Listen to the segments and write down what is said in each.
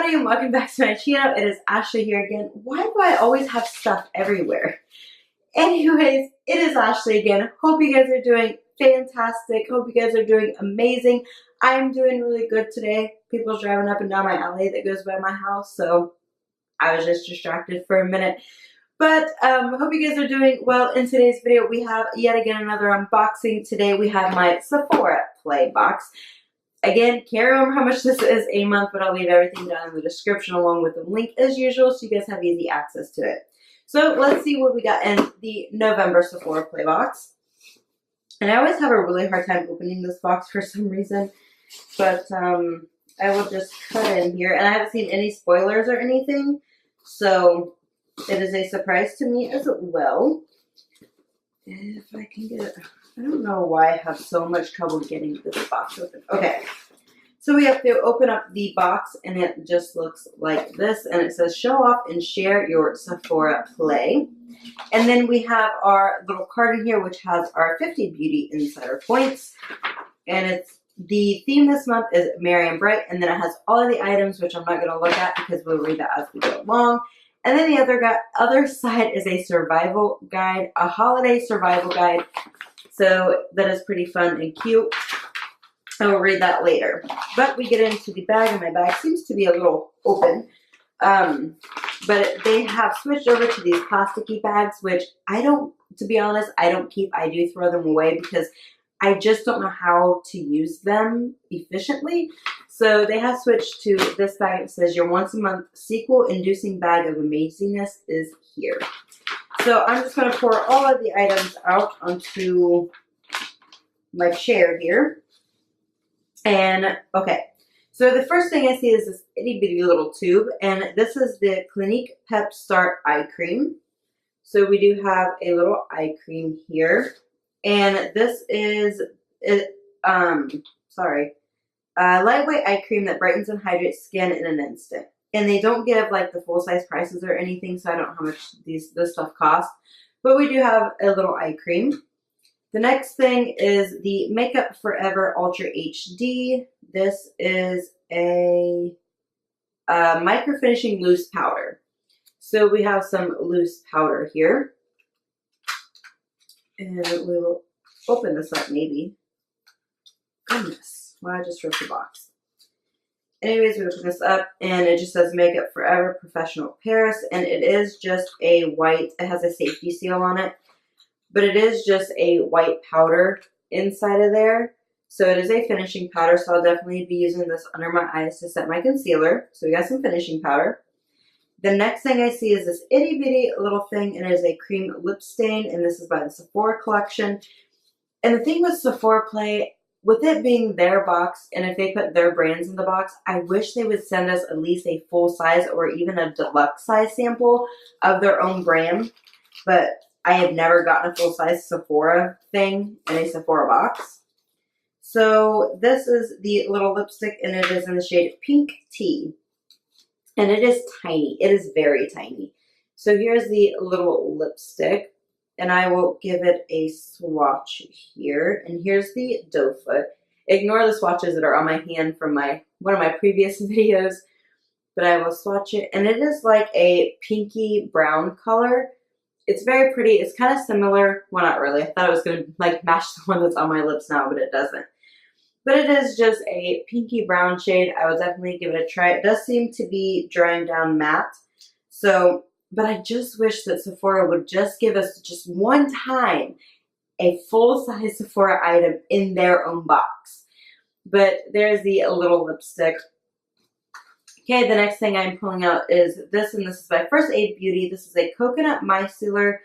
everybody and welcome back to my channel. It is Ashley here again. Why do I always have stuff everywhere? Anyways, it is Ashley again. Hope you guys are doing fantastic. Hope you guys are doing amazing. I'm doing really good today. People's driving up and down my alley that goes by my house, so I was just distracted for a minute. But hope you guys are doing well. In today's video, we have yet again another unboxing. Today we have my Sephora Play box. Again, can't remember how much this is a month, but I'll leave everything down in the description along with the link as usual so you guys have easy access to it. So let's see what we got in the November Sephora Play box. And I always have a really hard time opening this box for some reason, but I will just cut in here. And I haven't seen any spoilers or anything, so it is a surprise to me as well. If I can get it. I don't know why I have so much trouble getting this box open. Okay, so we have to open up the box, and it just looks like this, and it says show off and share your Sephora Play. And then we have our little card in here, which has our 50 Beauty Insider points, and it's the theme this month is Merry and Bright, and then it has all of the items, which I'm not going to look at because we'll read that as we go along. And then the other side is a survival guide, a holiday survival guide. So that is pretty fun and cute. I will read that later. But we get into the bag, and my bag seems to be a little open. But they have switched over to these plasticky bags, which I don't, to be honest, I don't keep. I do throw them away because I just don't know how to use them efficiently. So they have switched to this bag. It says your once a month sequel-inducing bag of amazingness is here. So I'm just going to pour all of the items out onto my chair here. And, okay. So the first thing I see is this itty bitty little tube. And this is the Clinique Pep Start Eye Cream. So we do have a little eye cream here. And this is, lightweight eye cream that brightens and hydrates skin in an instant. And they don't give like the full-size prices or anything, so I don't know how much this stuff costs. But we do have a little eye cream. The next thing is the Makeup Forever Ultra HD. This is a micro finishing loose powder. So we have some loose powder here. And we will open this up maybe. Goodness, why I just ripped the box. Anyways, we open this up, and it just says Makeup Forever Professional Paris, and it is just a white, it has a safety seal on it, but it is just a white powder inside of there. So it is a finishing powder, so I'll definitely be using this under my eyes to set my concealer. So we got some finishing powder. The next thing I see is this itty bitty little thing, and it is a cream lip stain, and this is by the Sephora collection. And the thing with Sephora Play, with it being their box, and if they put their brands in the box, I wish they would send us at least a full size or even a deluxe size sample of their own brand. But I have never gotten a full size Sephora thing in a Sephora box. So this is the little lipstick, and it is in the shade Pink Tea. And it is tiny. It is very tiny. So here's the little lipstick. And I will give it a swatch here. And here's the doe foot. Ignore the swatches that are on my hand from one of my previous videos. But I will swatch it. And it is like a pinky brown color. It's very pretty. It's kind of similar. Well, not really. I thought it was going to like match the one that's on my lips now, but it doesn't. But it is just a pinky brown shade. I will definitely give it a try. It does seem to be drying down matte. So, but I just wish that Sephora would just give us just one time a full-size Sephora item in their own box. But there's the little lipstick. Okay, the next thing I'm pulling out is this, and this is by First Aid Beauty. This is a Coconut Micellar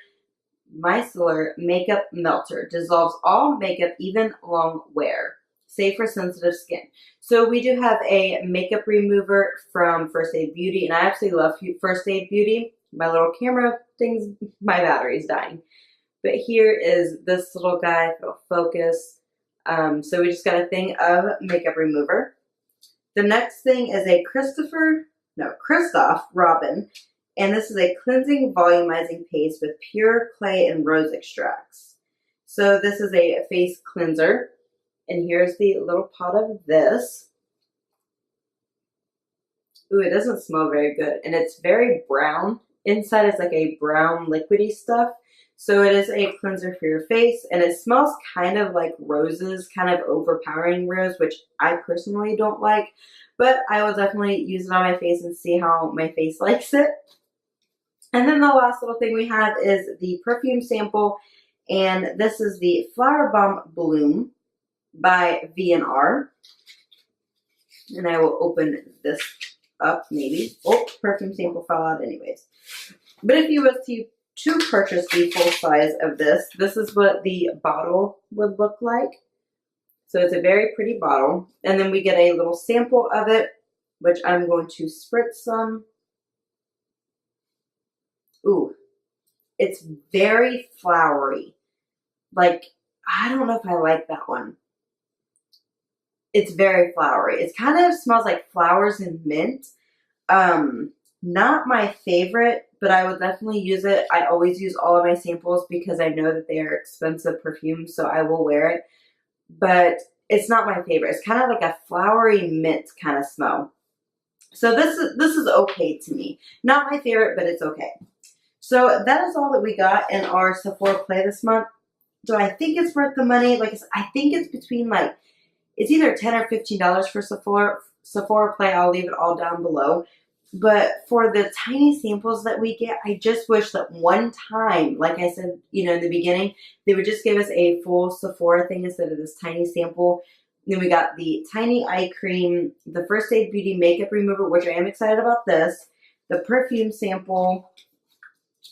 Makeup Melter. Dissolves all makeup, even long wear. Safe for sensitive skin. So we do have a makeup remover from First Aid Beauty, and I absolutely love First Aid Beauty. My little camera thing's, my battery's dying. But here is this little guy, if it'll focus. So we just got a thing of makeup remover. The next thing is a Christoph Robin, and this is a cleansing volumizing paste with pure clay and rose extracts. So this is a face cleanser. And here's the little pot of this. Ooh, it doesn't smell very good. And it's very brown. Inside is like a brown liquidy stuff. So it is a cleanser for your face. And it smells kind of like roses, kind of overpowering rose, which I personally don't like. But I will definitely use it on my face and see how my face likes it. And then the last little thing we have is the perfume sample. And this is the Flower Bomb Bloom by V&R. And I will open this up maybe. Oh, perfume sample fell out anyways. But if you was to purchase the full size of this, this is what the bottle would look like. So it's a very pretty bottle. And then we get a little sample of it, which I'm going to spritz some. Ooh, it's very flowery. Like, I don't know if I like that one. It's very flowery. It kind of smells like flowers and mint. Not my favorite, but I would definitely use it. I always use all of my samples because I know that they are expensive perfumes, so I will wear it. But it's not my favorite. It's kind of like a flowery mint kind of smell. So this is okay to me. Not my favorite, but it's okay. So that is all that we got in our Sephora play this month. Do I think it's worth the money? Like, I think it's between like, it's either $10 or $15 for Sephora play. I'll leave it all down below. But for the tiny samples that we get, I just wish that one time, like I said, you know, in the beginning, they would just give us a full Sephora thing instead of this tiny sample. And then we got the tiny eye cream, the First Aid Beauty makeup remover, which I am excited about this, the perfume sample,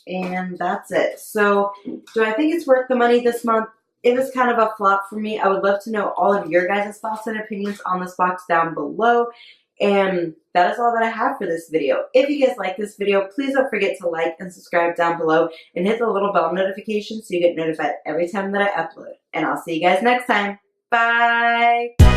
and that's it. So do I think it's worth the money this month? It was kind of a flop for me. I would love to know all of your guys' thoughts and opinions on this box down below. And that is all that I have for this video. If you guys like this video, please don't forget to like and subscribe down below and hit the little bell notification so you get notified every time that I upload. And I'll see you guys next time. Bye!